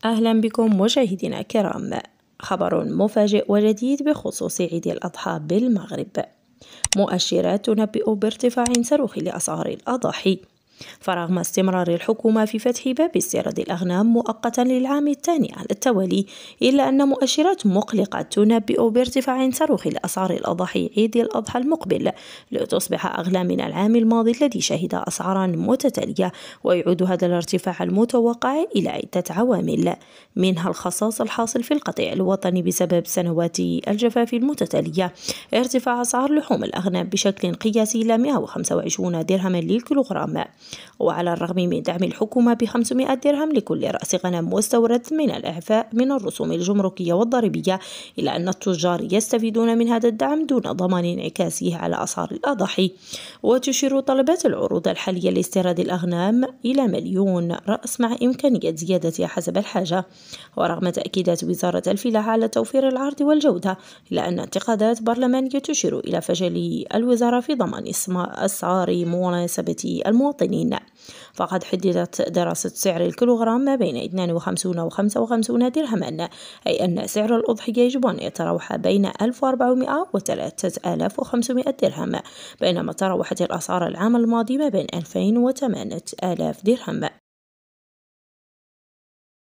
أهلا بكم مشاهدينا الكرام. خبر مفاجئ وجديد بخصوص عيد الأضحى بالمغرب. مؤشرات تنبئ بارتفاع صاروخي لأسعار الأضاحي، فرغم استمرار الحكومة في فتح باب استيراد الأغنام مؤقتا للعام الثاني على التوالي، إلا أن مؤشرات مقلقة تنبئ بارتفاع صاروخي لأسعار الأضاحي عيد الأضحى المقبل، لتصبح أغلى من العام الماضي الذي شهد أسعارا متتالية. ويعود هذا الارتفاع المتوقع إلى عدة عوامل، منها الخصاص الحاصل في القطيع الوطني بسبب سنوات الجفاف المتتالية، ارتفاع أسعار لحوم الأغنام بشكل قياسي إلى 125 درهما للكيلوغرام. وعلى الرغم من دعم الحكومة ب500 درهم لكل رأس غنم مستورد من الإعفاء من الرسوم الجمركية والضريبية، إلا أن التجار يستفيدون من هذا الدعم دون ضمان انعكاسه على أسعار الأضاحي. وتشير طلبات العروض الحالية لاستيراد الأغنام إلى 1,000,000 رأس مع إمكانية زيادتها حسب الحاجة. ورغم تأكيدات وزارة الفلاحة على توفير العرض والجودة، إلا أن انتقادات برلمانية تشير إلى فشل الوزارة في ضمان أسعار مناسبة المواطنين. فقد حددت دراسة سعر الكيلوغرام ما بين 52 و 55 درهما، أي أن سعر الأضحية يجب أن يتراوح بين 1400 و 3500 درهم، بينما تراوحت الأسعار العام الماضي ما بين 2000 و 8000 درهم.